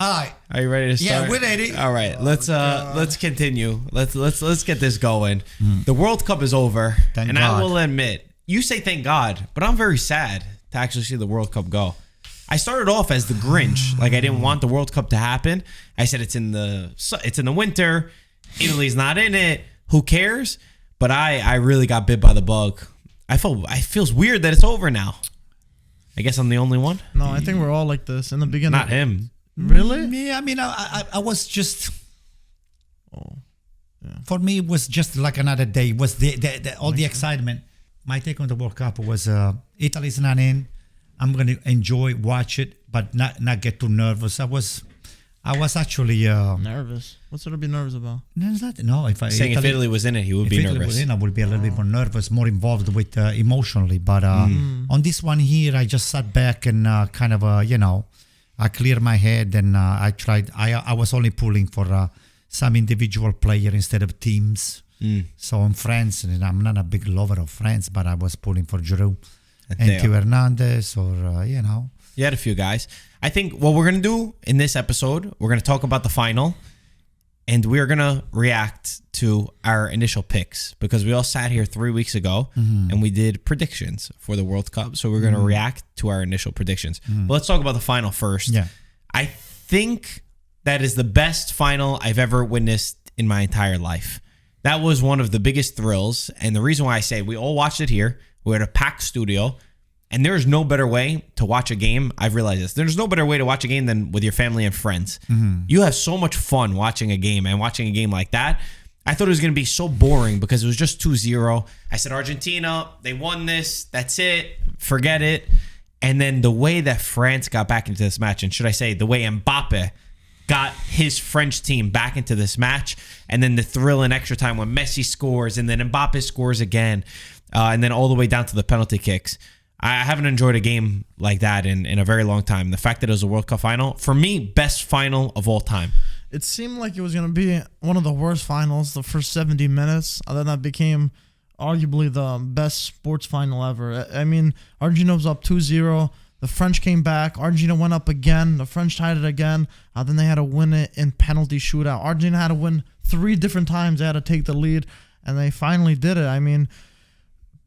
All right. Are you ready to start? Yeah, we're ready. All right, let's continue. Let's get this going. The World Cup is over, Thank and God. I will admit, you say thank God, but I'm very sad to actually see the World Cup go. I started off as the Grinch, like I didn't want the World Cup to happen. I said it's in the winter. Italy's not in it. Who cares? But I really got bit by the bug. It feels weird that it's over now. I guess I'm the only one. No, I think we're all like this in the beginning. Not him. Really? Yeah, I mean, I was just. For me, it was just like another day. It was all the excitement. My take on the World Cup was Italy's not in. I'm gonna enjoy, watch it, but not get too nervous. I was actually Nervous. What's there to be nervous about? No, if Italy was in it, he would be Italy nervous. was in, I would be a little bit more nervous, more involved with emotionally. But on this one here, I just sat back and kind of I cleared my head and I tried. I was only pulling for some individual player instead of teams. So I'm France, and I'm not a big lover of France, but I was pulling for Giroud and Theo Hernandez, or You had a few guys. I think what we're going to do in this episode, we're going to talk about the final, and we're going to react to our initial picks, because we all sat here 3 weeks ago and we did predictions for the World Cup. So we're going to react to our initial predictions. But let's talk about the final first. Yeah. I think that is the best final I've ever witnessed in my entire life. That was one of the biggest thrills. And the reason why I say we all watched it here, we're at a packed studio, and there is no better way to watch a game. I've realized this. There's no better way to watch a game than with your family and friends. You have so much fun watching a game, and watching a game like that. I thought it was going to be so boring because it was just 2-0. I said, Argentina, they won this. That's it. Forget it. And then the way that France got back into this match, and should I say the way Mbappe got his French team back into this match, and then the thrill in extra time when Messi scores, and then Mbappe scores again, and then all the way down to the penalty kicks. I haven't enjoyed a game like that in a very long time. The fact that it was a World Cup final, for me, best final of all time. It seemed like it was going to be one of the worst finals the first 70 minutes. And then that became arguably the best sports final ever. I mean, Argentina was up 2-0. The French came back. Argentina went up again. The French tied it again. Then they had to win it in penalty shootout. Argentina had to win 3 different times. They had to take the lead, and they finally did it. I mean,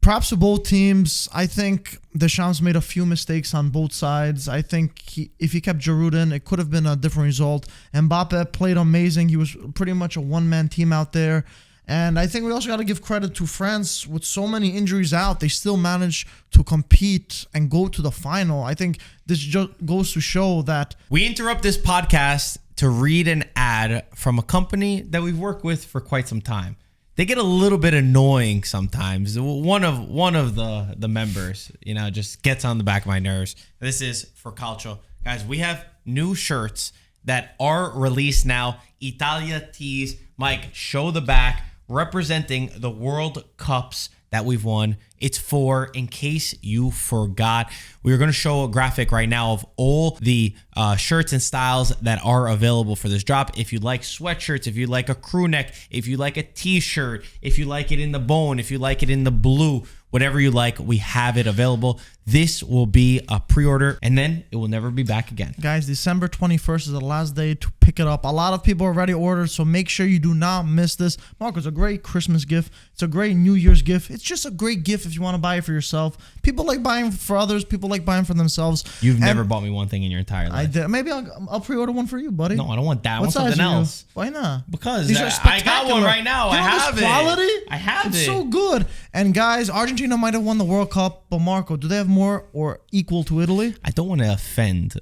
props to both teams. I think Deschamps made a few mistakes on both sides. I think if he kept Giroud in, it could have been a different result. Mbappe played amazing. He was pretty much a one-man team out there. And I think we also got to give credit to France. With so many injuries out, they still managed to compete and go to the final. I think this just goes to show that... We interrupt this podcast to read an ad from a company that we've worked with for quite some time. They get a little bit annoying sometimes. One of the members, just gets on the back of my nerves. This is for Calcio. Guys, we have new shirts that are released now. Italia tees. Mike, show the back, representing the World Cups that we've won. It's for, in case you forgot, we're going to show a graphic right now of all the shirts and styles that are available for this drop. If you like sweatshirts, if you like a crew neck, if you like a t-shirt, if you like it in the bone, if you like it in the blue, whatever you like, we have it available. This will be a pre-order, and then it will never be back again. Guys, December 21st is the last day to pick it up. A lot of people already ordered, so make sure you do not miss this. Marco, it's a great Christmas gift. It's a great New Year's gift. It's just a great gift if you want to buy it for yourself. People like buying for others. People like buying for themselves. You've never bought me one thing in your entire life. I did. Maybe I'll pre-order one for you, buddy. No, I don't want that. I What want something else. Why not? Because These are I got spectacular. one right now. I have it. Quality? I have it's it. It's so good. And guys, Argentina might have won the World Cup, but Marco, do they have more or equal to Italy? I don't want to offend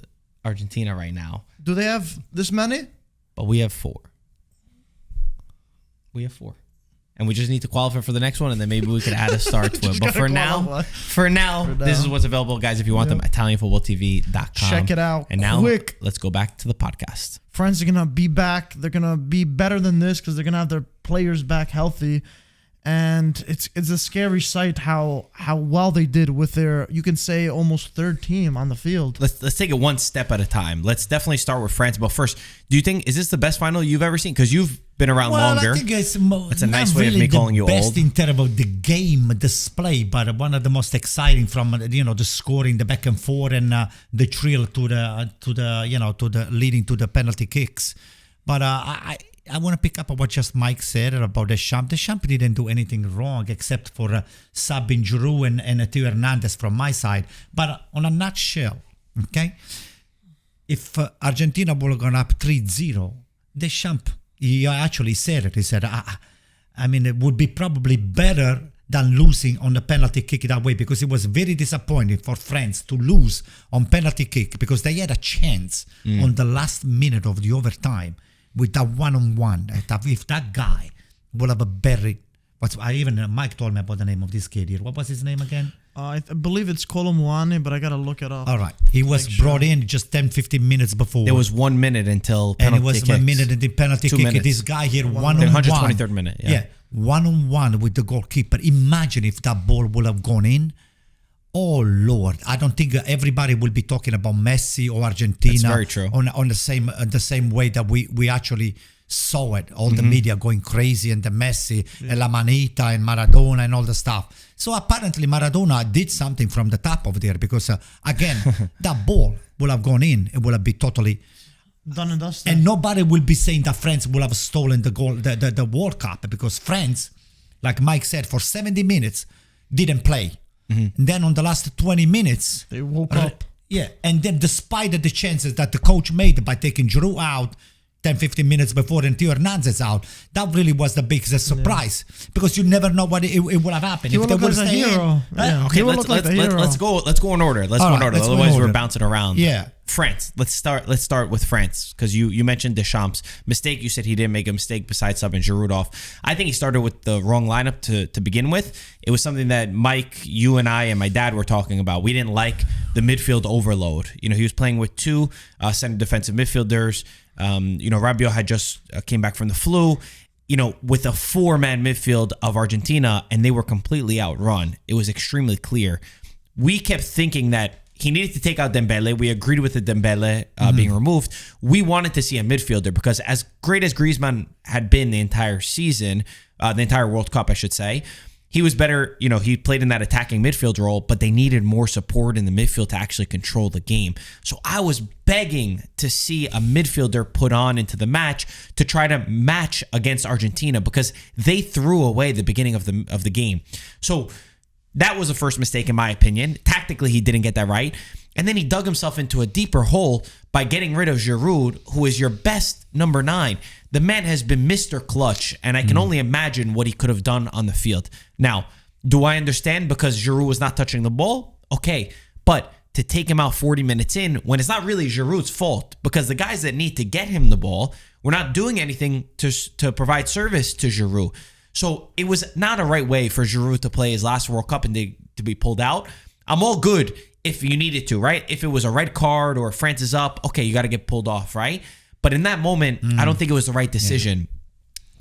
Argentina right now. Do they have this many? But we have 4. We have 4. And we just need to qualify for the next one, and then maybe we could add a star to it. But for now, this is what's available, guys. If you want them, ItalianFootballTV.com. Check it out. And now, quick. Let's go back to the podcast. France are going to be back. They're going to be better than this because they're going to have their players back healthy. And it's a scary sight how well they did with their, you can say, almost third team on the field. Let's take it one step at a time. Let's definitely start with France. But first, do you think, is this the best final you've ever seen? Because you've been around longer. I think it's a nice way of me calling you old. Best in terms of the game display, but one of the most exciting from the scoring, the back and forth, and the thrill to the leading to the penalty kicks. But I want to pick up on what just Mike said about Deschamps. Deschamps didn't do anything wrong except for subbing Giroud and Theo Hernandez from my side. But on a nutshell, okay, if Argentina would have gone up 3-0, Deschamps, he actually said it. He said, I mean, it would be probably better than losing on the penalty kick that way, because it was very disappointing for France to lose on penalty kick, because they had a chance on the last minute of the overtime with that one-on-one. If that guy will have a very... Mike told me about the name of this kid here. What was his name again? I believe it's Colomwani, but I got to look it up. All right. He was brought in just 10-15 minutes before. There was 1 minute until penalty And it was kicks. 1 minute in the penalty 2 kick. minutes. This guy here, one-on-one. 123rd minute, yeah. One-on-one with the goalkeeper. Imagine if that ball would have gone in. Oh, Lord. I don't think everybody will be talking about Messi or Argentina. That's very true. On the same way that we actually saw it. All the media going crazy, and the Messi, and La Manita, and Maradona, and all the stuff. So apparently Maradona did something from the top of there, because, again, that ball will have gone in. It will have been totally... done and dusted. And nobody will be saying that France will have stolen the goal, the World Cup, because France, like Mike said, for 70 minutes, didn't play. And then on the last 20 minutes, they woke up. Yeah, and then despite the chances that the coach made by taking Giroud out 10-15 minutes before and Theo Hernandez out, that really was the biggest surprise, because you never know what it would have happened. He would look like a hero. Okay, let's go in order. Let's go in order. Otherwise, we're bouncing around. Yeah. France. Let's start with France, because you mentioned Deschamps' mistake. You said he didn't make a mistake besides subbing Giroud off. I think he started with the wrong lineup to begin with. It was something that Mike, you and I, and my dad were talking about. We didn't like the midfield overload. He was playing with two center defensive midfielders. Rabiot had just came back from the flu. With a 4-man midfield of Argentina, and they were completely outrun. It was extremely clear. We kept thinking that he needed to take out Dembele. We agreed with the Dembele being removed. We wanted to see a midfielder, because as great as Griezmann had been the entire season, the entire World Cup, I should say, he was better. He played in that attacking midfield role, but they needed more support in the midfield to actually control the game. So I was begging to see a midfielder put on into the match to try to match against Argentina, because they threw away the beginning of the game. So that was the first mistake, in my opinion. Tactically, he didn't get that right. And then he dug himself into a deeper hole by getting rid of Giroud, who is your best number 9. The man has been Mr. Clutch, and I can only imagine what he could have done on the field. Now, do I understand because Giroud was not touching the ball? Okay, but to take him out 40 minutes in, when it's not really Giroud's fault, because the guys that need to get him the ball were not doing anything to provide service to Giroud. So it was not a right way for Giroud to play his last World Cup and to be pulled out. I'm all good if you needed to, right? If it was a red card or France is up, okay, you got to get pulled off, right? But in that moment, I don't think it was the right decision.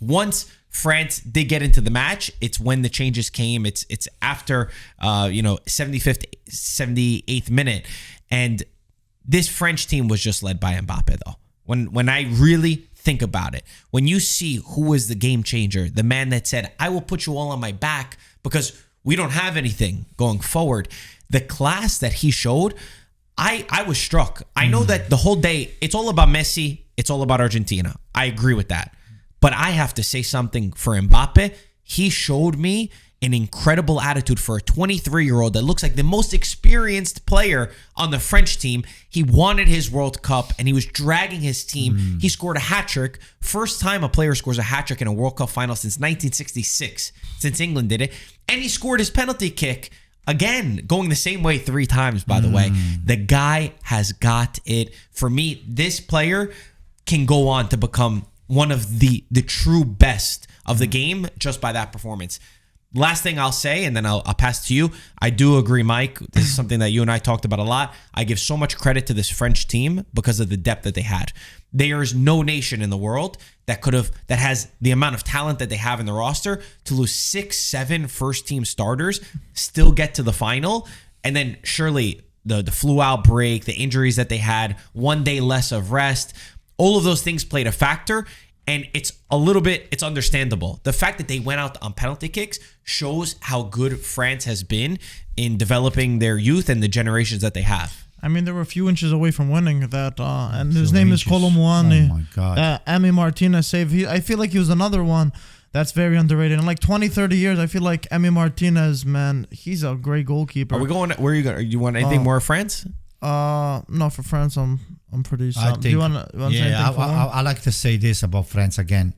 Yeah. Once France did get into the match, it's when the changes came. It's after 75th, 78th minute, and this French team was just led by Mbappe though. When I really think about it, when you see who was the game changer, the man that said, I will put you all on my back because we don't have anything going forward, the class that he showed, I was struck. I know that the whole day, it's all about Messi, it's all about Argentina. I agree with that. But I have to say something for Mbappe. He showed me an incredible attitude for a 23-year-old that looks like the most experienced player on the French team. He wanted his World Cup, and he was dragging his team. He scored a hat-trick. First time a player scores a hat-trick in a World Cup final since 1966, since England did it. And he scored his penalty kick. Again, going the same way 3 times, by the way. The guy has got it. For me, this player can go on to become one of the true best of the game just by that performance. Last thing I'll say, and then I'll pass to you. I do agree, Mike. This is something that you and I talked about a lot. I give so much credit to this French team because of the depth that they had. There is no nation in the world that has the amount of talent that they have in the roster to lose 6-7 first-team starters, still get to the final, and then surely the flu outbreak, the injuries that they had, 1 day less of rest, all of those things played a factor. And it's understandable. The fact that they went out on penalty kicks shows how good France has been in developing their youth and the generations that they have. I mean, they were a few inches away from winning that, and his name is Colomboani. Oh my God. Emi Martinez save. I feel like he was another one that's very underrated. In like 20, 30 years, I feel like Emi Martinez, man, he's a great goalkeeper. Are we going? Where are you going? You want anything more France? No, for France, I'm pretty. Do you want to say anything for him? I like to say this about France again.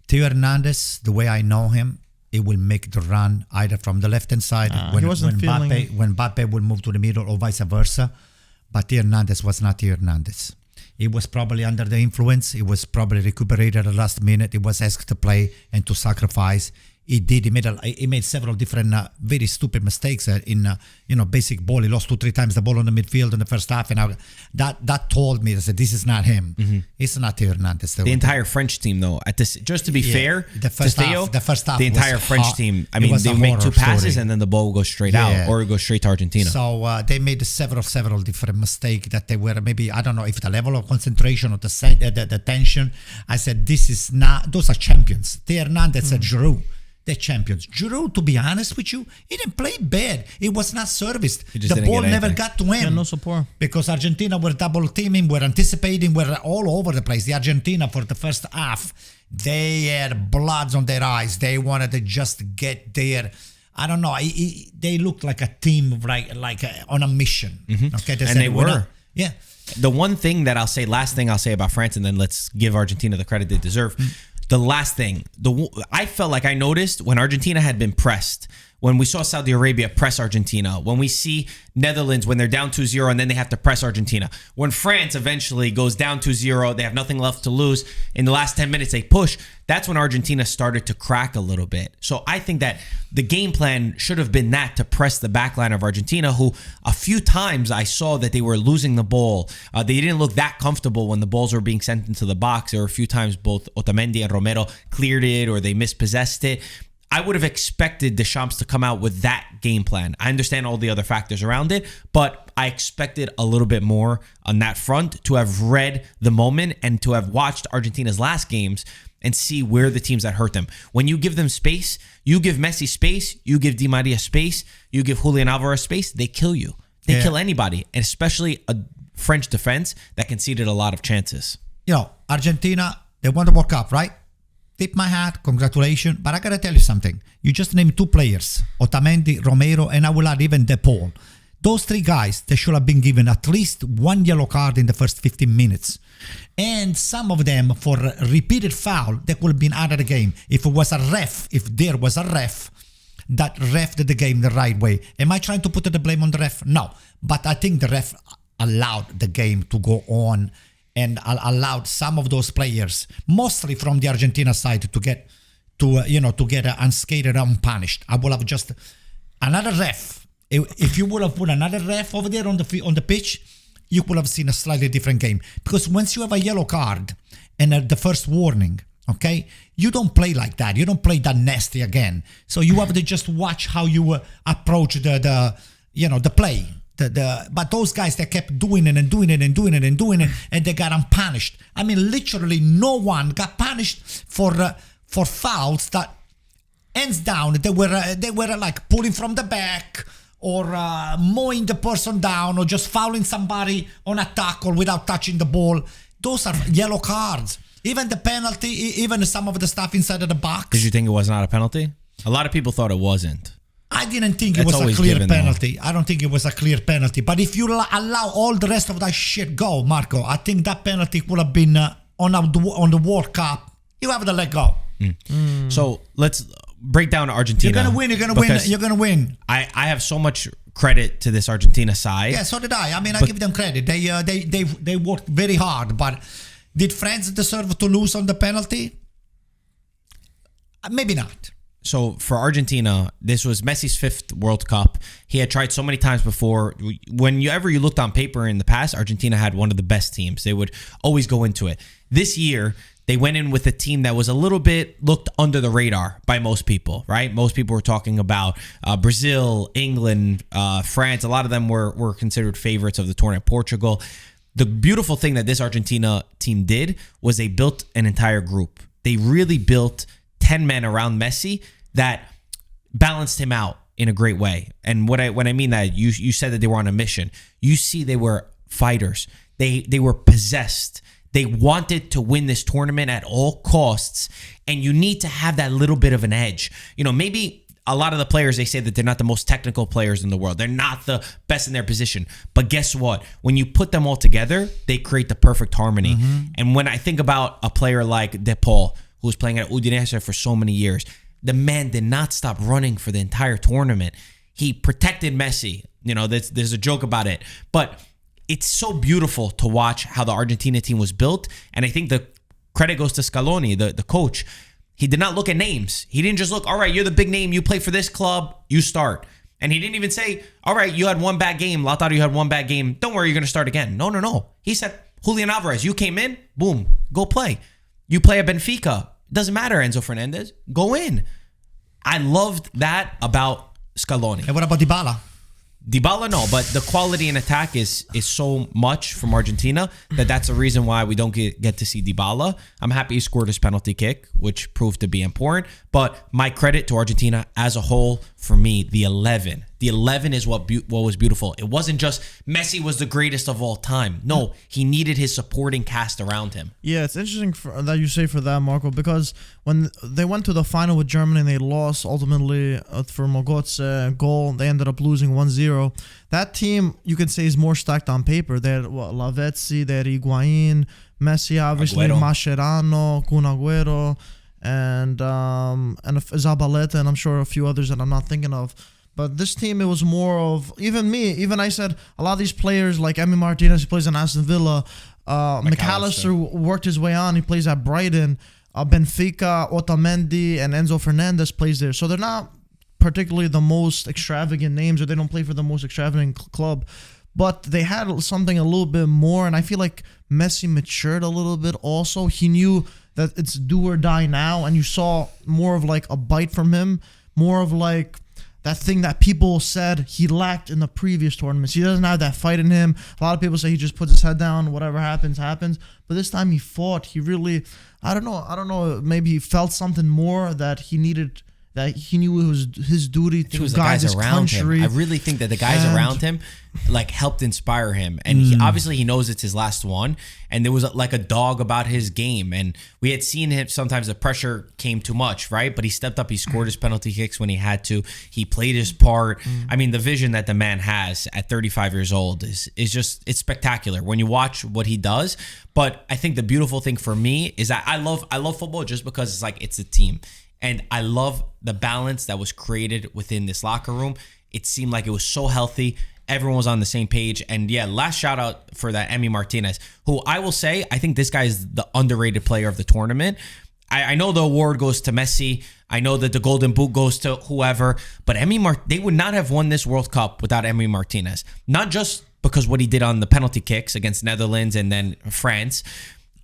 Theo Hernandez, the way I know him, he will make the run either from the left hand side when Mbappe will move to the middle or vice versa. But Theo Hernandez was not Theo Hernandez. He was probably under the influence. He was probably recuperated at the last minute. He was asked to play and to sacrifice. He did. He made several different very stupid mistakes in basic ball. He lost 2-3 times the ball on the midfield in the first half, and that told me that this is not him. Mm-hmm. It's not Theo Hernandez. The entire French team, though, just to be fair, the first half, the entire French team. I mean, they make 2 passes and then the ball goes straight out or it goes straight to Argentina. So they made several different mistakes that they were maybe, I don't know if the level of concentration or the tension. I said this is not. Those are champions. Theo Hernandez and Giroud. They're champions. Giroud, to be honest with you, he didn't play bad. It was not serviced. The ball never got to him. Yeah, no support. Because Argentina were double teaming, were anticipating, were all over the place. The Argentina for the first half, they had bloods on their eyes. They wanted to just get there. I don't know. They looked like a team, like on a mission. Mm-hmm. Okay, and they were. Yeah. The one thing that last thing I'll say about France, and then let's give Argentina the credit they deserve. The last thing, I felt like I noticed when Argentina had been pressed, when we saw Saudi Arabia press Argentina, when we see Netherlands when they're down 2-0 and then they have to press Argentina. When France eventually goes down 2-0, they have nothing left to lose. In the last 10 minutes, they push. That's when Argentina started to crack a little bit. So I think that the game plan should have been that, to press the backline of Argentina, who a few times I saw that they were losing the ball. They didn't look that comfortable when the balls were being sent into the box. There were a few times both Otamendi and Romero cleared it or they mispossessed it. I would have expected Deschamps to come out with that game plan. I understand all the other factors around it, but I expected a little bit more on that front, to have read the moment and to have watched Argentina's last games and see where the teams that hurt them. When you give them space, you give Messi space, you give Di Maria space, you give Julian Alvarez space, they kill you. They kill anybody, and especially a French defense that conceded a lot of chances. Argentina, they won the World Cup, right? Tip my hat, congratulations. But I got to tell you something. You just named 2 players, Otamendi, Romero, and I will add even De Paul. Those 3 guys, they should have been given at least 1 yellow card in the first 15 minutes. And some of them for repeated foul, they could have been out of the game. If there was a ref, that ref did the game the right way. Am I trying to put the blame on the ref? No. But I think the ref allowed the game to go on and allowed some of those players, mostly from the Argentina side, to get unscathed, unpunished. I would have just another ref. If you would have put another ref over there on the pitch, you could have seen a slightly different game. Because once you have a yellow card and the first warning, okay, you don't play like that. You don't play that nasty again. So you have to just watch how you approach the play. But those guys, they kept doing it, and they got unpunished. I mean, literally no one got punished for fouls that, hands down, they were like pulling from the back or mowing the person down or just fouling somebody on a tackle without touching the ball. Those are yellow cards. Even the penalty, even some of the stuff inside of the box. Did you think it was not a penalty? A lot of people thought it wasn't. I didn't think it was a clear penalty. I don't think it was a clear penalty. But if you allow all the rest of that shit go, Marco, I think that penalty would have been on the World Cup. You have to let go. So let's break down Argentina. You're gonna win. I have so much credit to this Argentina side. Yeah, so did I. I mean, I give them credit. They worked very hard. But did France deserve to lose on the penalty? Maybe not. So for Argentina, this was Messi's 5th World Cup. He had tried so many times before. Whenever you looked on paper in the past, Argentina had one of the best teams. They would always go into it. This year, they went in with a team that was a little bit looked under the radar by most people, right? Most people were talking about Brazil, England, France. A lot of them were considered favorites of the tournament. Portugal. The beautiful thing that this Argentina team did was they built an entire group. They really built 10 men around Messi that balanced him out in a great way. And when I mean that, you said that they were on a mission. You see, they were fighters. They were possessed. They wanted to win this tournament at all costs. And you need to have that little bit of an edge. You know, maybe a lot of the players, they say that they're not the most technical players in the world. They're not the best in their position. But guess what? When you put them all together, they create the perfect harmony. And when I think about a player like De Paul, who was playing at Udinese for so many years, the man did not stop running for the entire tournament. He protected Messi. You know, there's a joke about it. But it's so beautiful to watch how the Argentina team was built. And I think the credit goes to Scaloni, the coach. He did not look at names. He didn't just look, all right, you're the big name. You play for this club. You start. And he didn't even say, all right, you had one bad game. Lautaro, you had one bad game. Don't worry, you're going to start again. No. He said, Julian Alvarez, you came in. Boom. Go play. You play at Benfica. Doesn't matter, Enzo Fernandez. Go in. I loved that about Scaloni. And what about Dybala? Dybala, no, but the quality in attack is so much from Argentina that's the reason why we don't get to see Dybala. I'm happy he scored his penalty kick, which proved to be important. But my credit to Argentina as a whole, for me, the 11. The 11 is what was beautiful. It wasn't just Messi was the greatest of all time. No, he needed his supporting cast around him. Yeah, it's interesting that you say for that, Marco, because when they went to the final with Germany and they lost ultimately for Mogot's goal, they ended up losing 1-0. That team, you could say, is more stacked on paper. They had Lavezzi, they had Higuain, Messi, obviously, Agüero. Mascherano, Kun Agüero, and Zabaleta, and I'm sure a few others that I'm not thinking of. But this team, it was more of, even I said, a lot of these players like Emi Martinez, he plays in Aston Villa, McAllister worked his way on, he plays at Brighton, Benfica, Otamendi, and Enzo Fernandez plays there. So they're not particularly the most extravagant names, or they don't play for the most extravagant club, but they had something a little bit more, and I feel like Messi matured a little bit also. He knew that it's do or die now, and you saw more of like a bite from him, more of like that thing that people said he lacked in the previous tournaments. He doesn't have that fight in him. A lot of people say he just puts his head down, whatever happens, happens. But this time he fought. He really, I don't know, maybe he felt something more that he needed, that he knew it was his duty to guide his country. I really think that the guys around him like helped inspire him. And he knows it's his last one. And there was like a dog about his game. And we had seen him, sometimes the pressure came too much, right? But he stepped up. He scored his penalty kicks when he had to. He played his part. I mean, the vision that the man has at 35 years old is just, it's spectacular when you watch what he does. But I think the beautiful thing for me is that I love football just because it's like, it's a team. And I love the balance that was created within this locker room. It seemed like it was so healthy. Everyone was on the same page. And yeah, last shout out for that Emi Martinez, who I will say, I think this guy is the underrated player of the tournament. I know the award goes to Messi. I know that the Golden Boot goes to whoever. But they would not have won this World Cup without Emi Martinez. Not just because what he did on the penalty kicks against Netherlands and then France,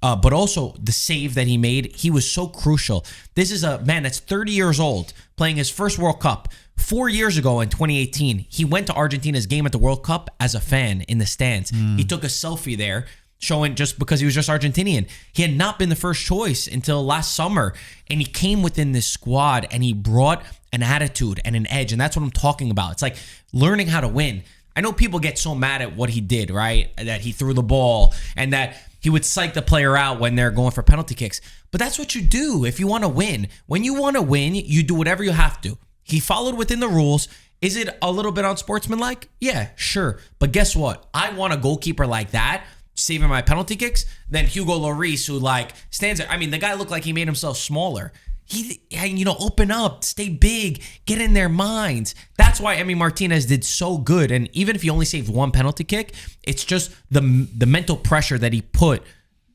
but also the save that he made. He was so crucial. This is a man that's 30 years old playing his first World Cup. 4 years ago in 2018, he went to Argentina's game at the World Cup as a fan in the stands. He took a selfie there showing just because he was just Argentinian. He had not been the first choice until last summer. And he came within this squad and he brought an attitude and an edge. And that's what I'm talking about. It's like learning how to win. I know people get so mad at what he did, right? That he threw the ball and that he would psych the player out when they're going for penalty kicks. But that's what you do if you want to win. When you want to win, you do whatever you have to. He followed within the rules. Is it a little bit unsportsmanlike? Yeah, sure. But guess what? I want a goalkeeper like that, saving my penalty kicks, than Hugo Lloris, who like stands there. I mean, the guy looked like he made himself smaller. He, open up, stay big, get in their minds. That's why Emi Martinez did so good. And even if he only saved one penalty kick, it's just the mental pressure that he put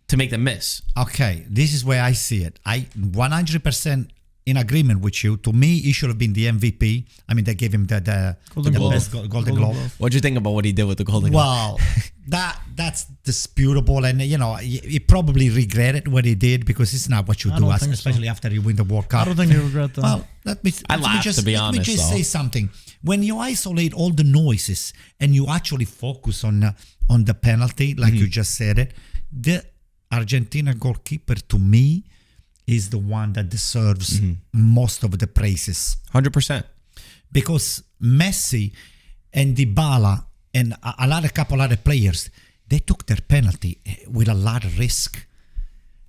to make them miss. Okay, this is where I see it. I 100% in agreement with you. To me, he should have been the MVP. I mean, they gave him the Golden Glove. best Golden Glove. What'd you think about what he did with the Golden Glove? Well, that's disputable, and he probably regretted what he did because it's not what you do, especially after you win the World Cup. I don't think you regret that. Well, let me just say something. When you isolate all the noises and you actually focus on the penalty, like you just said it, the Argentina goalkeeper to me is the one that deserves most of the praises. 100%. Because Messi and Dybala and a couple other players, they took their penalty with a lot of risk.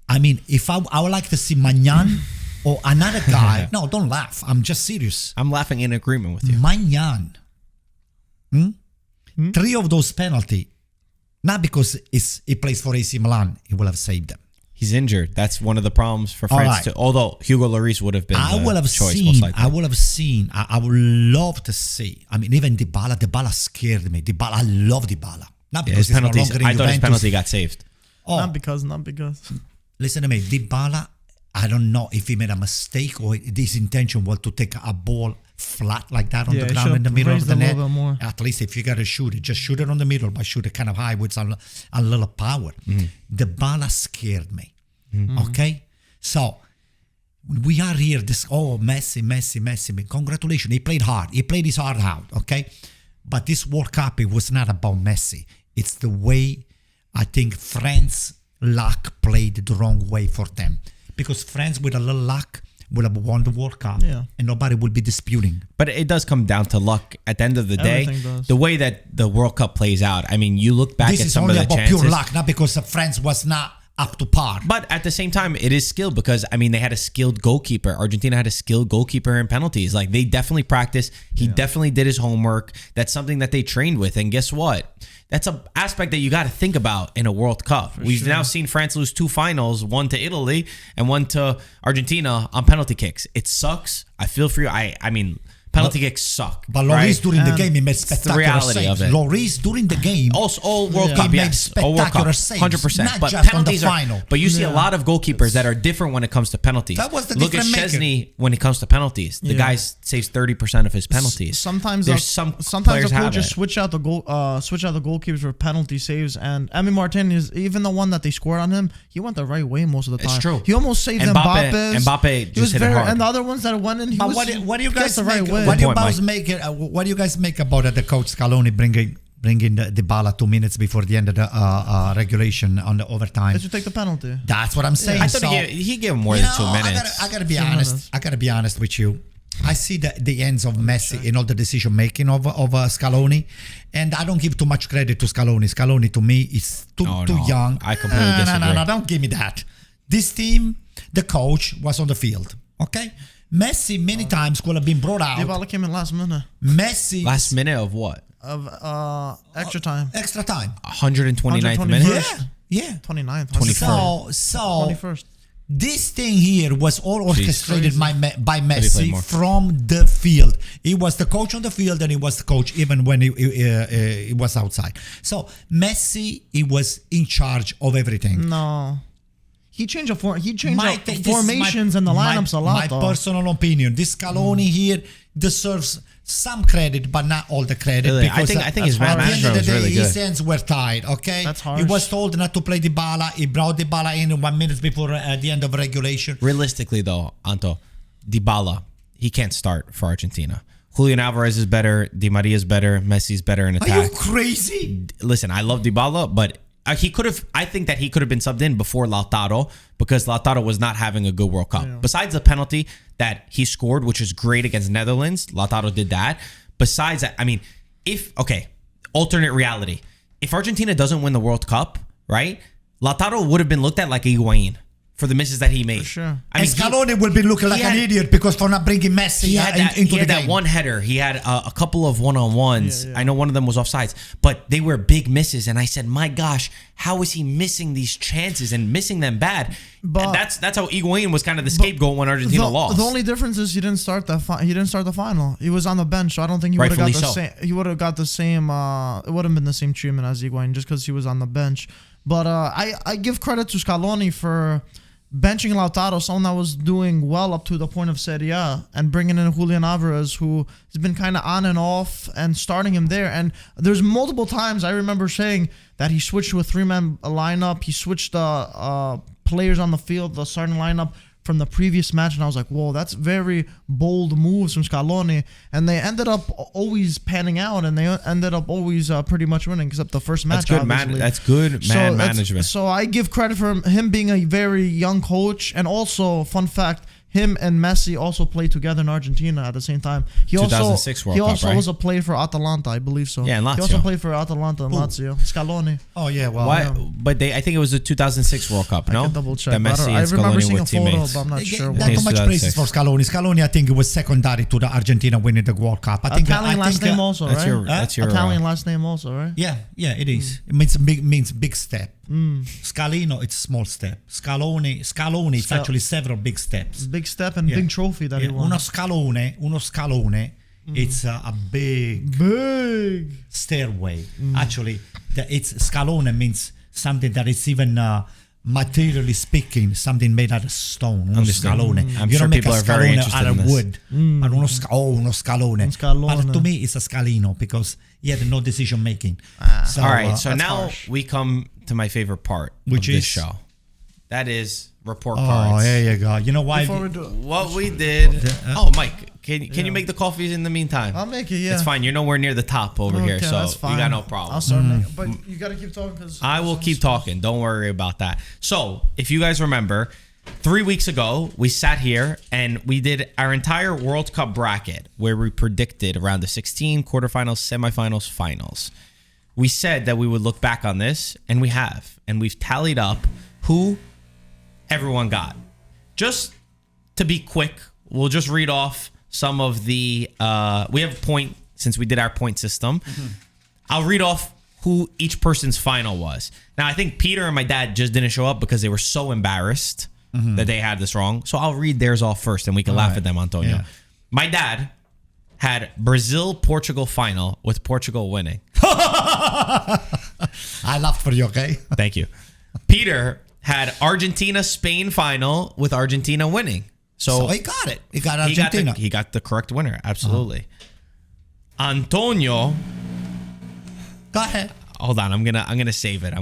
I mean, if I would like to see Magnan or another guy. No, don't laugh. I'm just serious. I'm laughing in agreement with you. Magnan. 3 of those penalty, not because he plays for AC Milan, he will have saved them. He's injured. That's one of the problems for France too. Although Hugo Lloris would have been I would love to see. I mean, even Dybala scared me. I love Dybala. Not because his penalties. I thought his penalty got saved. Not because. Listen to me, Dybala. I don't know if he made a mistake or his intention was to take a ball flat like that on the ground in the middle of the net. At least if you got to shoot it, just shoot it on the middle, but shoot it kind of high with a little power. Dybala scared me. Okay? So, we are here, Messi. Congratulations. He played hard. He played his heart out. Okay? But this World Cup, it was not about Messi. It's the way I think France luck played the wrong way for them. Because France with a little luck will have won the World Cup and nobody will be disputing. But it does come down to luck at the end of the day. The way that the World Cup plays out. I mean, you look back at some of the chances. This is only about pure luck, not because France was not up to par. But at the same time, it is skill because, I mean, they had a skilled goalkeeper. Argentina had a skilled goalkeeper in penalties. Like, they definitely practiced. He definitely did his homework. That's something that they trained with. And guess what? That's an aspect that you got to think about in a World Cup. We've now seen France lose 2 finals, one to Italy and one to Argentina on penalty kicks. It sucks. I feel for you. I mean, penalty kicks suck. But Lloris during the game, he made spectacular saves. Lloris during the game, also all World Cup, yes, all World Cup, 100%. Not but just penalties on the final. But you see a lot of goalkeepers that are different when it comes to penalties. That was the Look at Szczesny when it comes to penalties. The guy saves 30% of his penalties. Sometimes the coaches switch out the goalkeepers for penalty saves. And Emi Martinez, even the one that they scored on him, he went the right way most of the time. It's true. He almost saved Mbappe just hit it hard. And the other ones that went in, what do you guys make? What do you guys make about the coach Scaloni bringing the Dybala 2 minutes before the end of the regulation on the overtime? Did you take the penalty? That's what I'm saying. I thought he gave him more than 2 minutes. I gotta be honest. I gotta be honest with you. I see the ends of Messi in all the decision making of Scaloni, and I don't give too much credit to Scaloni. Scaloni to me is too young. I completely disagree. No, don't give me that. This team, the coach was on the field. Okay. Messi many times could have been brought out. Dybala came in last minute. Messi. Last minute of what? Of extra time. 129th minute? Yeah. 29th. 21st. So 21st. This thing here was all orchestrated by Messi from the field. He was the coach on the field and he was the coach even when he was outside. So Messi, he was in charge of everything. No. He changed formations and the lineups a lot. My personal opinion. This Scaloni here deserves some credit, but not all the credit. Really? I think his management was really good. His hands were tied. Okay, that's harsh. He was told not to play Dybala. He brought Dybala in 1 minute before the end of regulation. Realistically, though, Anto, Dybala, he can't start for Argentina. Julian Alvarez is better. Di Maria is better. Messi's better in attack. Are you crazy? Listen, I love Dybala, but he could have. I think that he could have been subbed in before Lautaro because Lautaro was not having a good World Cup. Yeah. Besides the penalty that he scored, which is great against Netherlands, Lautaro did that. Besides that, I mean, alternate reality. If Argentina doesn't win the World Cup, right, Lautaro would have been looked at like a Higuain for the misses that he made. For sure. I mean, Scaloni will be looking like an idiot because for not bringing Messi into the game. He had that one header. He had a couple of one-on-ones. I know one of them was offsides, but they were big misses. And I said, my gosh, how is he missing these chances and missing them bad? But that's how Higuain was kind of the scapegoat when Argentina lost. The only difference is he didn't start the final. He was on the bench, so I don't think he would have got the same. He would have got the same. It would have been the same treatment as Higuain just because he was on the bench. But I give credit to Scaloni for benching Lautaro, someone that was doing well up to the point of Serie A, and bringing in Julian Alvarez, who has been kind of on and off, and starting him there. And there's multiple times I remember saying that he switched to a 3-man lineup. He switched players on the field, the starting lineup from the previous match, and I was like, whoa, that's very bold moves from Scaloni. And they ended up always panning out, and they ended up always pretty much winning, except the first match. That's good management. So I give credit for him being a very young coach. And also, fun fact, him and Messi also played together in Argentina at the same time. He 2006 World Cup, also right? was a player for Atalanta, I believe so. Yeah, and Lazio. He also played for Atalanta and Lazio. Scaloni. Oh yeah, well, Why? yeah. But I think it was the 2006 World Cup. I No, can double check. That Messi and I remember Scaloni seeing were a photo, teammates. but I'm not sure. Not too much 2006. praises for Scaloni. Scaloni, I think, it was secondary to the Argentina winning the World Cup. I think Italian last name also, That's right? that's your Italian last name also, right? Yeah, it is. It means big step. Scalino, it's a small step. Scaloni, it's actually several big steps. Big step and big trophy that he won. Uno scalone, it's a big stairway. Actually, it's scalone means something that is even materially speaking, something made out of stone. Uno scalone. I'm You sure don't make people a are very scalone interested out in of this. wood. But uno scalone. scalone. But to me, it's a scalino because he had no decision making. So, All right, so that's now harsh. we come to my favorite part Which of this is? show. That is report Oh, cards. there you go. You know why? Before we do it, What we did. Oh, Mike, can you make the coffees in the meantime? I'll make it, yeah. It's fine. You're nowhere near the top over here, so that's fine. you got no problem. I'll start making, but you got to keep talking because I will keep talking. Don't worry about that. So, if you guys remember, 3 weeks ago, we sat here and we did our entire World Cup bracket where we predicted around the 16, quarterfinals, semifinals, finals. We said that we would look back on this, and we have. And we've tallied up who everyone got. Just to be quick, we'll just read off some of the... we have a point, since we did our point system. I'll read off who each person's final was. Now, I think Peter and my dad just didn't show up because they were so embarrassed that they had this wrong. So I'll read theirs off first, and we can laugh at them, Antonio. Yeah. My dad had Brazil-Portugal final with Portugal winning. I laughed for you, okay? Thank you. Peter had Argentina-Spain final with Argentina winning. So he got it. He got Argentina. He got the correct winner. Absolutely. Antonio. Go ahead. Hold on. I'm gonna save it.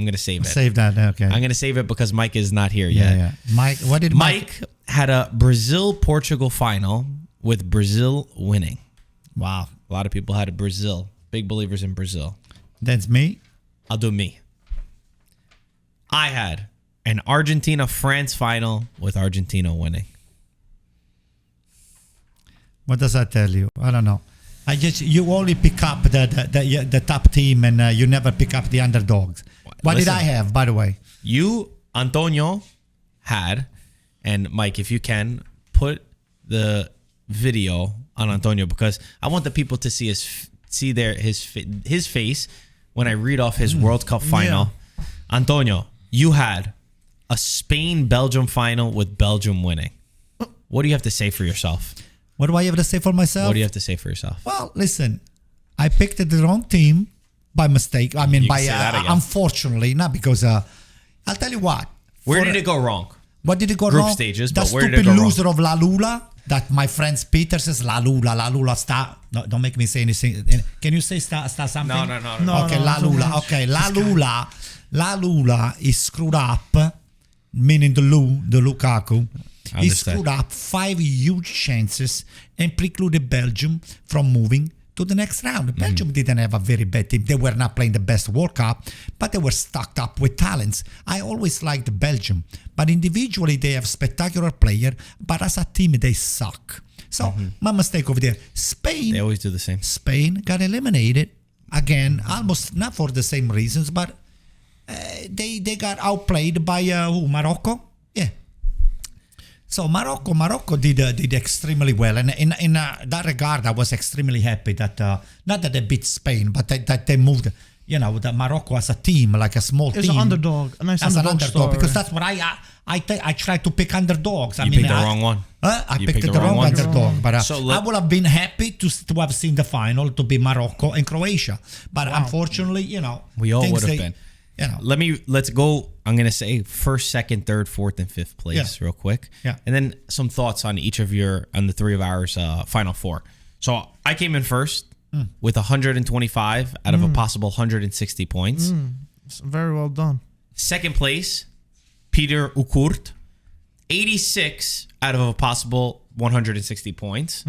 Save that. Okay. I'm gonna save it because Mike is not here yet. Yeah. Mike, what did Mike had a Brazil-Portugal final with Brazil winning. Wow. A lot of people had a Brazil. Big believers in Brazil. That's me. I'll do me. I had an Argentina-France final with Argentina winning. What does that tell you? I don't know. You only pick up the top team and you never pick up the underdogs. What Listen, did I have, by the way? You, Antonio, had, and Mike, if you can, put the video on Antonio because I want the people to see his face when I read off his World Cup final. Yeah. Antonio, you had a Spain-Belgium final with Belgium winning. What do you have to say for yourself? What do I have to say for myself? What do you have to say for yourself? Well, listen, I picked the wrong team by mistake. I mean, unfortunately, not because. I'll tell you what. Where did it go wrong? What did it go Group wrong? Stages, the but where did stupid it go loser wrong? of La Lula that my friend Peter says La Lula star. No, don't make me say anything. Can you say star something? No. Okay, La Lula. Okay, La Lula is screwed up, meaning the Lukaku. He screwed up 5 huge chances and precluded Belgium from moving to the next round. Belgium didn't have a very bad team. They were not playing the best World Cup, but they were stocked up with talents. I always liked Belgium, but individually they have spectacular players, but as a team they suck. So my mistake over there. Spain. They always do the same. Spain got eliminated again, almost not for the same reasons, but they got outplayed by Morocco. Yeah. So Morocco did extremely well, and in that regard, I was extremely happy that not that they beat Spain, but that they moved. You know, that Morocco as a team, like a small team, as an underdog, a nice underdog story. because that's what I try to pick underdogs. You picked the wrong one. I picked the wrong underdog, but So I would have been happy to have seen the final to be Morocco and Croatia, but unfortunately, you know, we all would have been. You know, Let's go. I'm going to say first, second, third, fourth, and fifth place real quick. Yeah. And then some thoughts on each of on the three of ours final four. So I came in first with 125 out of a possible 160 points. It's very well done. Second place, Peter Ukurt, 86 out of a possible 160 points.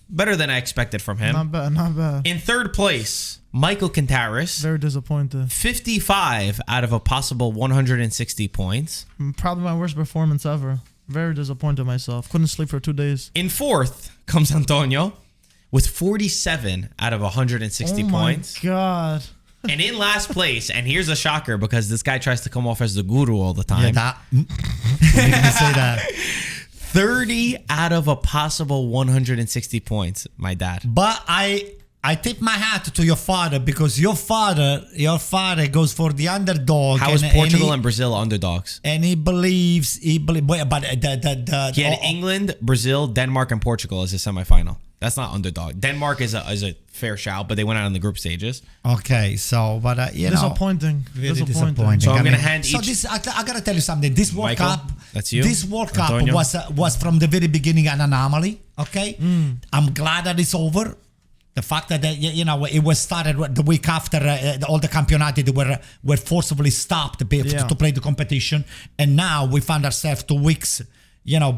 Better than I expected from him. Not bad, not bad. In third place, Michael Kantaris, Very disappointed. 55 out of a possible 160 points. Probably my worst performance ever. Very disappointed myself. Couldn't sleep for 2 days. In fourth comes Antonio with 47 out of 160 points. Oh my God. And in last place, and here's a shocker because this guy tries to come off as the guru all the time. Yeah, you're gonna say that. 30 out of a possible 160 points, my dad. But I tip my hat to your father because your father goes for the underdog. How is Portugal and Brazil underdogs? And he believes, but He had England, Brazil, Denmark, and Portugal as a semifinal. That's not underdog. Denmark is a fair shout, but they went out in the group stages. Okay, so but you know, Disappointing. really disappointing. So I'm gonna hand so each. this I gotta tell you something. This World Michael, Cup, that's you. This World Cup Antonio. was from the very beginning an anomaly. Okay, I'm glad that it's over. The fact that it was started the week after all the campionati were forcibly stopped to play the competition, and now we find ourselves 2 weeks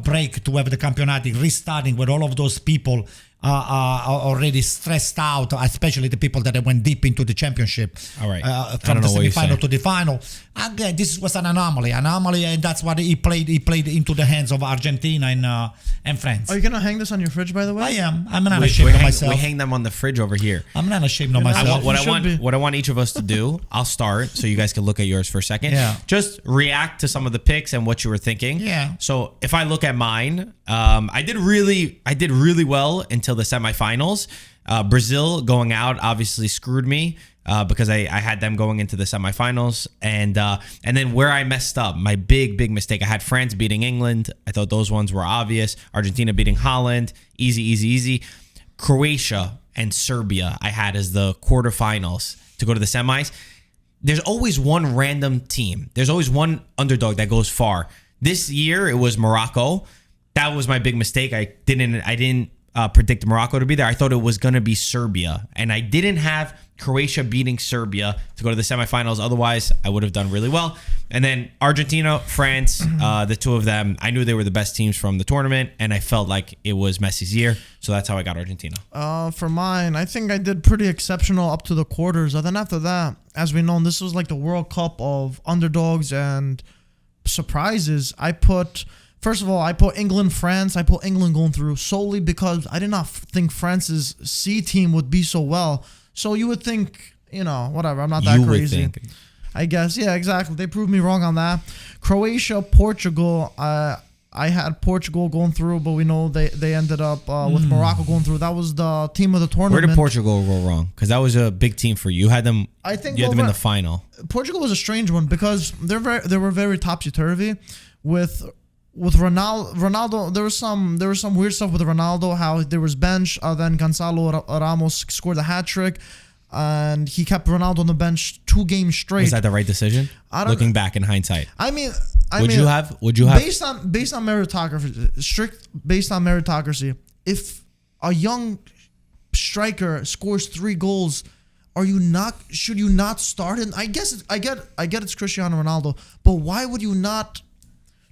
break to have the campionati restarting with all of those people are already stressed out, especially the people that went deep into the championship. All right, from the semi-final to the final. Again, this was an anomaly, and that's what he played into the hands of Argentina and France. Are you gonna hang this on your fridge, by the way? I am. I'm not ashamed of myself. We hang them on the fridge over here. I'm not ashamed of myself. What I want each of us to do, I'll start so you guys can look at yours for a second. Yeah. Just react to some of the picks and what you were thinking. Yeah. So if I look at mine, I did really well until the semifinals. Brazil going out obviously screwed me because I had them going into the semifinals, and then where I messed up, my big mistake. I had France beating England. I thought those ones were obvious. Argentina beating Holland, easy. Croatia and Serbia I had as the quarterfinals to go to the semis. There's always one random team. There's always one underdog that goes far. This year it was Morocco. That was my big mistake. I didn't predict Morocco to be there. I thought it was going to be Serbia, and I didn't have Croatia beating Serbia to go to the semifinals. Otherwise, I would have done really well. And then Argentina, France, the two of them, I knew they were the best teams from the tournament, and I felt like it was Messi's year. So that's how I got Argentina. For mine, I think I did pretty exceptional up to the quarters. And then after that, as we know, this was like the World Cup of underdogs and surprises. First of all, I put England, France. I put England going through solely because I did not think France's C team would be so well. So you would think, whatever. I'm not that crazy. Would think. I guess, yeah, exactly. They proved me wrong on that. Croatia, Portugal. I had Portugal going through, but we know they ended up with Morocco going through. That was the team of the tournament. Where did Portugal go wrong? Because that was a big team for you. You had them. I think you had them in the final. Portugal was a strange one because they were very topsy-turvy with Ronaldo. There was some weird stuff with Ronaldo, how there was bench, then Gonzalo Ramos scored a hat trick, and he kept Ronaldo on the bench 2 games straight. Was that the right decision? Looking back in hindsight. Would you have based on meritocracy, if a young striker scores 3 goals, should you not start him? I get it's Cristiano Ronaldo, but why would you not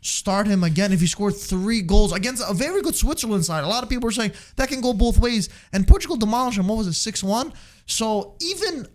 start him again if he scored 3 goals against a very good Switzerland side? A lot of people are saying that can go both ways, and Portugal demolished him. What was it, 6-1? So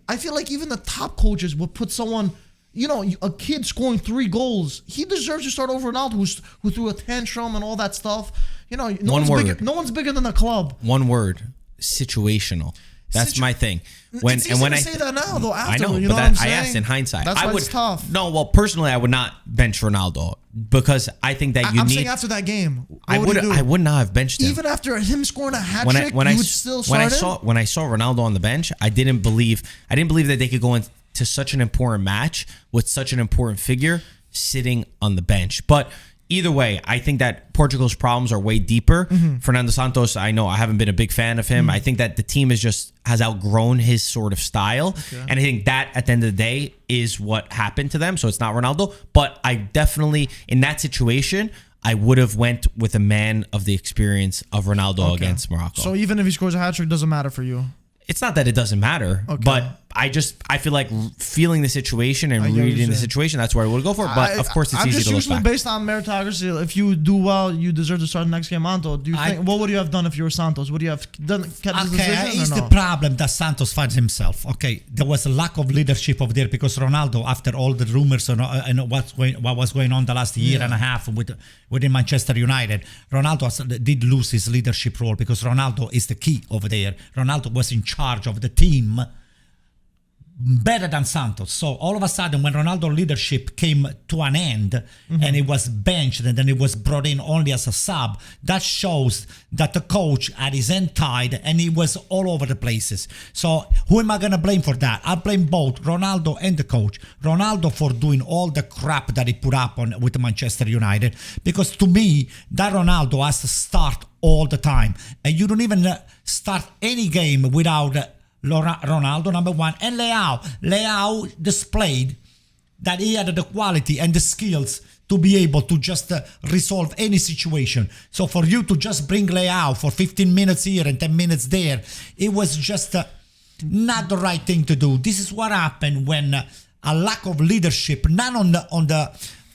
I feel like even the top coaches would put someone, a kid scoring 3 goals. He deserves to start over Ronaldo, who threw a tantrum and all that stuff. No one's bigger than the club. One word: situational. That's my thing. It's easy to say that now, though. After, I know, but I asked in hindsight. That's why it's tough. No, well, personally, I would not bench Ronaldo because I think that I'm saying after that game, I would not have benched him. Even after him scoring a hat trick, you would still start him? When I saw Ronaldo on the bench, I didn't believe that they could go into such an important match with such an important figure sitting on the bench. But either way, I think that Portugal's problems are way deeper. Fernando Santos, I know I haven't been a big fan of him. I think that the team has outgrown his sort of style. And I think that at the end of the day is what happened to them. So it's not Ronaldo. But I definitely, in that situation, I would have went with a man of the experience of Ronaldo against Morocco. So even if he scores a hat trick, doesn't matter for you. It's not that it doesn't matter, but I feel like feeling the situation and reading the situation, that's where I would go for. But of course, it's easy to look back. Usually based on meritocracy, if you do well, you deserve to start the next game. Anto, do you think? What would you have done if you were Santos? Would you have kept this decision? It's the problem that Santos finds himself. Okay, there was a lack of leadership over there because Ronaldo, after all the rumors and what was going on the last year and a half within Manchester United, Ronaldo did lose his leadership role because Ronaldo is the key over there. Ronaldo was in charge of the team better than Santos. So all of a sudden, when Ronaldo's leadership came to an end and he was benched and then he was brought in only as a sub, that shows that the coach had his hand tied and he was all over the places. So who am I going to blame for that? I blame both Ronaldo and the coach. Ronaldo for doing all the crap that he put up on with Manchester United, because to me, that Ronaldo has to start all the time. And you don't even start any game without Ronaldo, number one, and Leao displayed that he had the quality and the skills to be able to just resolve any situation. So for you to just bring Leao for 15 minutes here and 10 minutes there, it was just not the right thing to do. This is what happened when a lack of leadership, not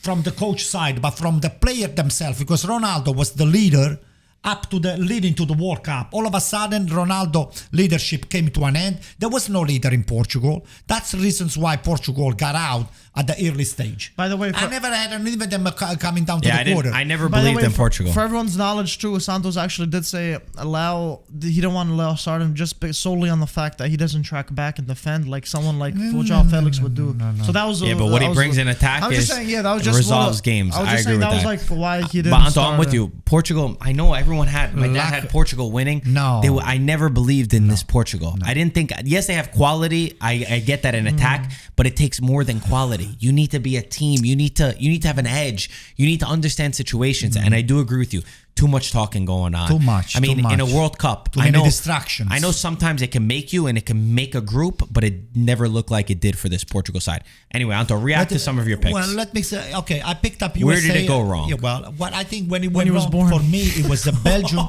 from the coach side, but from the player themselves, because Ronaldo was the leader up to leading to the World Cup. All of a sudden, Ronaldo leadership came to an end. There was no leader in Portugal. That's the reasons why Portugal got out at the early stage. By the way, I never had even them coming down to the quarter. I never believed in Portugal. For everyone's knowledge, too, Santos actually did say he don't want to allow start him just solely on the fact that he doesn't track back and defend like someone like Joao Felix would do. So that was but what he brings in attack resolves games. I agree with that. That was like why he didn't. But I'm with you. Portugal. I know everyone had. My dad had Portugal winning. No, I never believed in this Portugal. I didn't think. Yes, they have quality. I get that in attack, but it takes more than quality. You need to be a team. You need to have an edge. You need to understand situations. And I do agree with you. Too much talking going on. Too much. I mean, in a World Cup, too many distractions. I know sometimes it can make you and it can make a group, but it never looked like it did for this Portugal side. Anyway, Anto, react to some of your picks. Well, let me say, okay, I picked up USA. Where did it go wrong? Yeah, well, what I think when he was born, for me, it was the Belgium.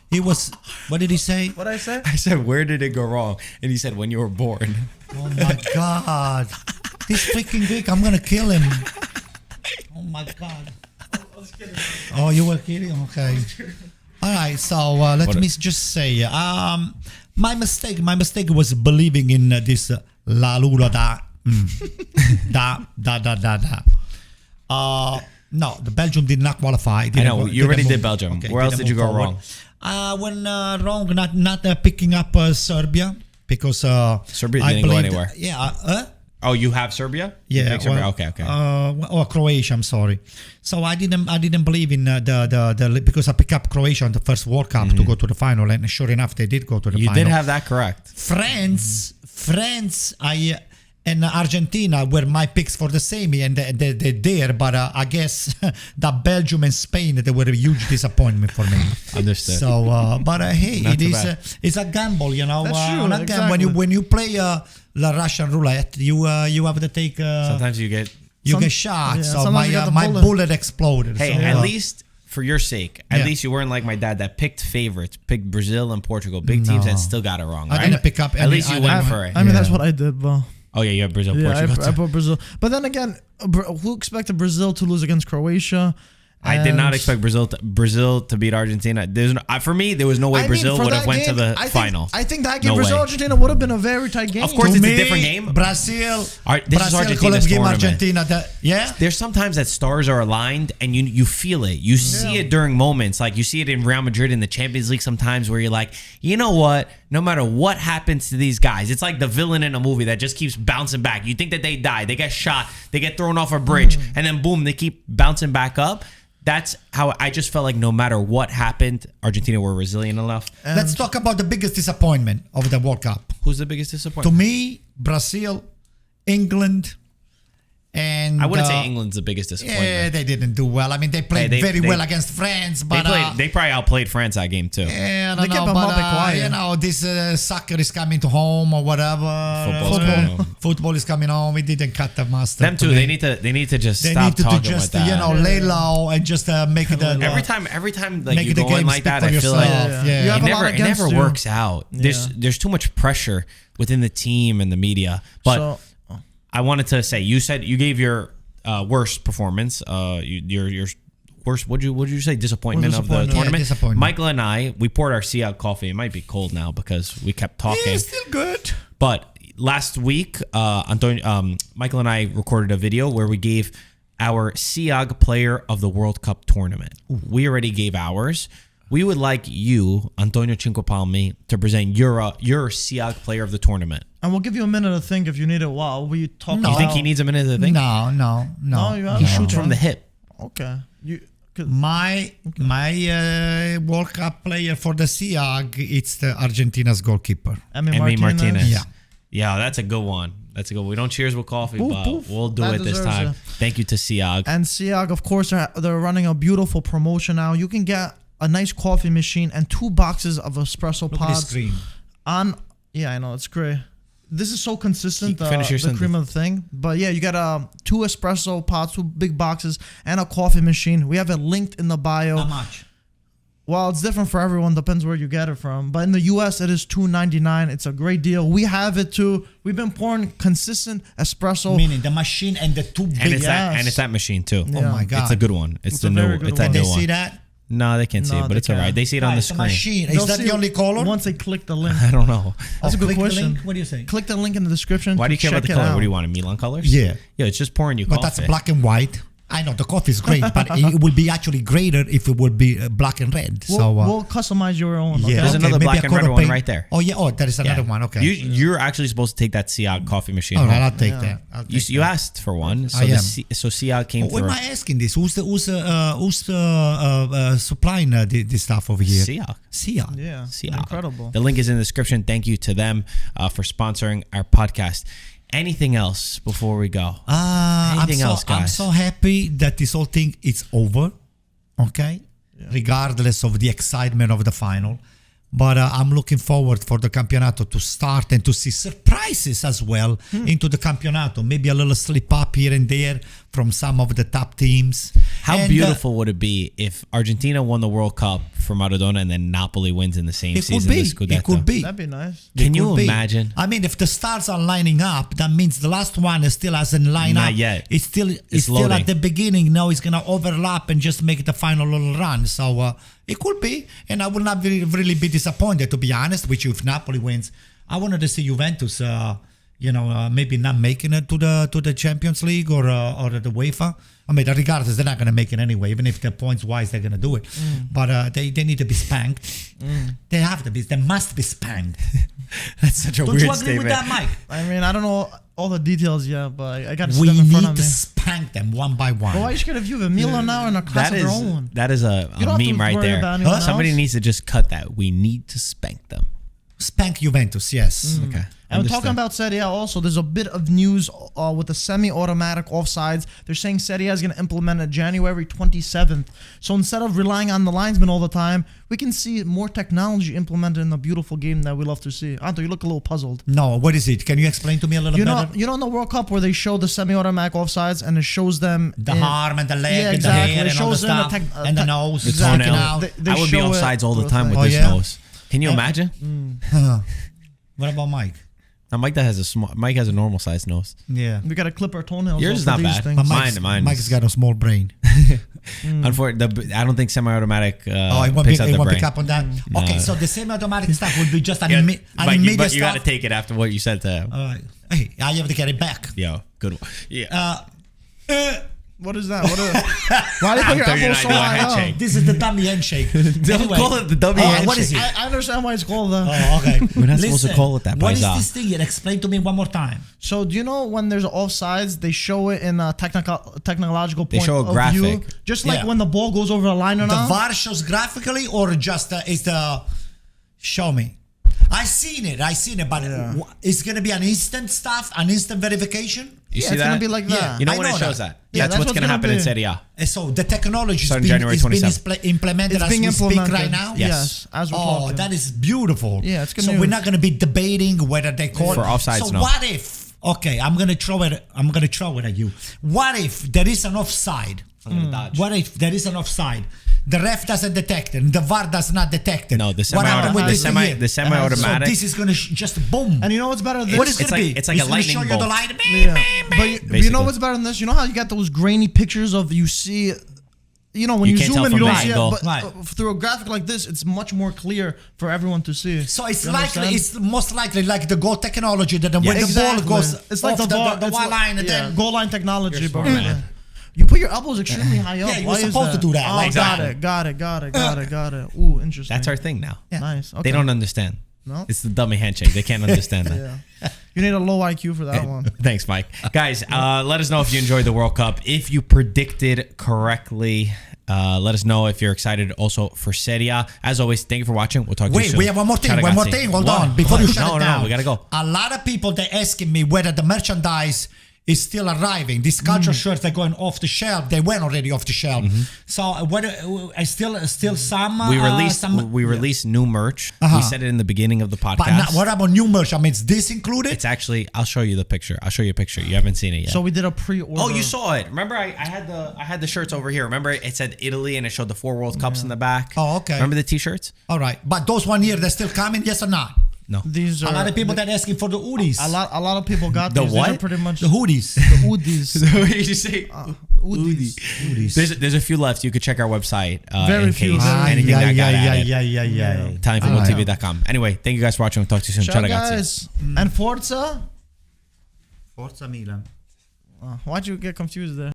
He was, what did he say? What did I say? I said, where did it go wrong? And he said, when you were born. Oh my God. This freaking week, I'm going to kill him. Oh my God. I was kidding. Oh, you were kidding? Okay. All right, so let me just say, my mistake was believing in this La Lula da. No, the Belgium did not qualify. I know, you already did Belgium. Okay, where else did you go wrong? When wrong, not picking up Serbia, because Serbia didn't go anywhere. Yeah. Oh, you have Serbia? Yeah. Serbia? Okay. Croatia. I'm sorry. So I didn't believe in the because I picked up Croatia in the first World Cup to go to the final, and sure enough, they did go to the final. You did have that correct. France, and Argentina were my picks for the semi, and they're there. But I guess that Belgium and Spain, they were a huge disappointment for me. Understood. So, but hey, it's a gamble, you know. That's true. Exactly. When you play the Russian roulette, you have to take. Sometimes you get shot. Yeah, so my bullet exploded. Hey, so, at least for your sake, at least you weren't like my dad that picked favorites, picked Brazil and Portugal, big teams, and still got it wrong. I didn't pick up. At least you went for it. I mean, that's what I did, bro. Oh yeah, you have Brazil, yeah, Portugal. I put Brazil, but then again, who expected Brazil to lose against Croatia? I did not expect Brazil to beat Argentina. For me, there was no way Brazil would have went to the final. I think that game, Brazil-Argentina, would have been a very tight game. Of course, it's a different game. Brazil is Argentina's tournament. Argentina, There's sometimes that stars are aligned and you feel it. You see it during moments. Like you see it in Real Madrid in the Champions League sometimes where you're like, you know what? No matter what happens to these guys, it's like the villain in a movie that just keeps bouncing back. You think that they die. They get shot. They get thrown off a bridge. And then boom, they keep bouncing back up. That's how I just felt like no matter what happened, Argentina were resilient enough. Let's talk about the biggest disappointment of the World Cup. Who's the biggest disappointment? To me, Brazil, England, And I wouldn't say England's the biggest disappointment. Yeah, they didn't do well. I mean, they played very well against France, but they probably outplayed France that game too. Yeah, They kept them up and quiet. you know, this soccer is coming to home or whatever. Football is coming home. We didn't cut the mustard. Them too. They need to just stop talking about that. You know, lay low and just make it. Every time like you go in like that, I feel like it never works out. There's too much pressure within the team and the media. But I wanted to say, you said you gave your worst performance, your worst. What did you say? Disappointment of the tournament. Disappointment. Michael and I, we poured our SIAG coffee. It might be cold now because we kept talking. Yeah, it's still good. But last week, Michael and I recorded a video where we gave our SIAG Player of the World Cup tournament. We already gave ours. We would like you, Antonio Cinquepalmi, to present your SIAG Player of the tournament. And we'll give you a minute to think if you need it while we talk. You think he needs a minute to think? No. He shoots from the hip. Okay. My World Cup player for the SIAG, it's the Argentina's goalkeeper. Emi Martinez. Yeah, that's a good one. We don't cheers with coffee, but Boof. we'll do it this time. Thank you to SIAG. And SIAG, of course, they're running a beautiful promotion now. You can get a nice coffee machine and 2 boxes of espresso pods. Screen. Yeah, I know, it's great. This is so consistent, the cream of the thing. But yeah, you got 2 espresso pods, 2 big boxes, and a coffee machine. We have it linked in the bio. How much? Well, it's different for everyone. Depends where you get it from. But in the U.S., it is $2.99. It's a great deal. We have it too. We've been pouring consistent espresso. Meaning the machine and the 2 big. And it's that machine too. Yeah. Oh my God. It's a good one. It's the a new. very good It's that one. new They one. see that? No, they can't see it, but it's all right. They see it on the It's a screen. machine. They'll Is that see the it only color? Once they click the link. I don't know. That's a good click the question. link? What do you say? Click the link in the description. Why do you care about the check it color? out. What do you want? Milan colors? Yeah. Yeah, it's just pouring you coffee. But that's black and white. I know the coffee is great, but it would be actually greater if it would be black and red. We'll customize your own. Yeah. Okay? There's another maybe black a and red color one paint. right there. Oh yeah. Oh, there is another one. Okay. You're actually supposed to take that SIAG coffee machine. All right, home. I'll take that. You asked for one, so I am. so SIAG came Why through. am I asking this? Who's supplying this stuff over here? SIAG. SIAG. Yeah. SIAG. Incredible. The link is in the description. Thank you to them for sponsoring our podcast. Anything else before we go? Anything else, guys? I'm so happy that this whole thing is over. Okay, regardless of the excitement of the final, but I'm looking forward for the Campionato to start and to see surprises as well into the Campionato. Maybe a little slip up here and there from some of the top teams. How beautiful would it be if Argentina won the World Cup for Maradona and then Napoli wins in the same season? It could be. That'd be nice. Can you imagine? I mean, if the stars are lining up, that means the last one still hasn't lined up. Not yet. It's still at the beginning. Now it's gonna overlap and just make the final little run. So it could be, and I will not really be disappointed, to be honest with you, if Napoli wins. I wanted to see Juventus. Maybe not making it to the Champions League or the UEFA. I mean, regardless, they're not going to make it anyway. Even if they're points wise, they're going to do it. But they need to be spanked. They have to be. They must be spanked. That's such a Don't weird you agree with statement. that, Mike? I mean, I don't know all the details yet, but I got to We step in front of need to me. spank them one by one. Well, why are you scared of Juve? Milan now in a class of their own. That is a You don't have meme to right worry there. about anyone Somebody else. needs to just cut that. We need to spank them. Spank Juventus, yes. Okay. And we're talking about Serie A also. There's a bit of news with the semi-automatic offsides. They're saying Serie A is going to implement it January 27th. So instead of relying on the linesman all the time, we can see more technology implemented in the beautiful game that we love to see. Anto, you look a little puzzled. No, what is it? Can you explain to me a little better? You know in the World Cup where they show the semi-automatic offsides and it shows them The arm and the leg Yeah, and exactly. the hair It and all the shows them the stuff. And the nose. The Exactly. toenail. They I would be show it offsides all the both time with ways. this nose. Can you imagine? What about Mike? Now, Mike has a normal sized nose. Yeah. We got to clip our toenails. Yours is off not for these bad. things. But mine Mike's got a small brain. Unfortunately, I don't think semi-automatic It won't picks up the brain. pick up on that. Okay, so the semi-automatic stuff would be just an immediate But you got to stuff. take it after what you said to him. Hey, I have to get it back. Yo, good one. Yeah. What is that? Why do you put your elbow so high up? handshake. This is the dummy handshake. Don't call it the dummy handshake. What is it? I understand why it's called that. Oh, okay. We're not supposed to call it that, What is Paisa. this thing here? Explain to me one more time. So do you know when there's offsides, they show it in a technological point show a of graphic. view? Just like Yeah. when the ball goes over the line or The not? VAR shows graphically or just is the... Show me. I seen it, but it's going to be an instant stuff, an instant verification? You see it's that? gonna be like Yeah. that. You know I when know it shows that. that? Yeah, That's what's going to happen in be. Serie A. And so the technology Starting is January being 27th. implemented It's as being we speak implemented. right now. Yes, as we're Oh, talking. that is beautiful. Yeah, it's good So news. we're not going to be debating whether they call For it. offsides, So no. what if? Okay, I'm going to throw it. I'm going to throw it at you. What if there is an offside? I'm going to dodge. What if there is an offside? The ref doesn't detect it. The VAR does not detect it. No, the What happened with semi-automatic. this thing here? Semi-automatic. So this is going to just boom. And you know what's better than What this? is going to be? it's like a gonna lightning show you bolt. the light. Yeah. But you Basically. know what's better than this? You know how you got those grainy pictures of you see, you know, when You you, can't zoom tell in, from you don't the see angle. it. But Right. through a graphic like this, it's much more clear for everyone to see. So it's You likely, understand? it's most likely like the goal technology that when Exactly. the ball goes it's like off the VAR, the it's wall like- line and yeah, then goal line technology, You're bro. smart, man. You put your elbows extremely high up. Yeah, you're Why is supposed to do that. Oh, Like Exactly. got it. Ooh, interesting. That's our thing now. Nice. Okay. They don't understand. No? It's the dummy handshake. They can't understand that. Yeah. You need a low IQ for that one. Thanks, Mike. Guys, let us know if you enjoyed the World Cup. If you predicted correctly, let us know if you're excited also for Serie A. As always, thank you for watching. We'll talk to you Wait, soon. we have one more thing. Ciao, One more ragazzi. thing. Hold What? on. Before you What? shut it down. No, we got to go. A lot of people, they're asking me whether the merchandise is still arriving. These culture shirts, they're going off the shelf. They went already off the shelf. So whether I still some We released new merch. We said it in the beginning of the podcast. But not, what about new merch? I mean, is this included? It's actually, I'll show you the picture. I'll show you a picture. You haven't seen it yet. So we did a pre-order. Oh, you saw it. Remember I had the shirts over here. Remember it said Italy and it showed the 4 World Cups in the back. Oh, okay. Remember the t-shirts? All right, but those 1 year, they're still coming, yes or not? No. These are A lot of people that are asking for the hoodies. a lot of people got The these. These are what? pretty much The hoodies. the hoodies. What did you say? Hoodies. There's a few left. You could check our website Very in few. case Ah, anything that got added. yeah. ItalianFootballTV.com. Anyway, thank you guys for watching. We'll talk to you soon. Ciao, Ciao, ragazzi. guys. And Forza? Forza Milan. Why'd you get confused there?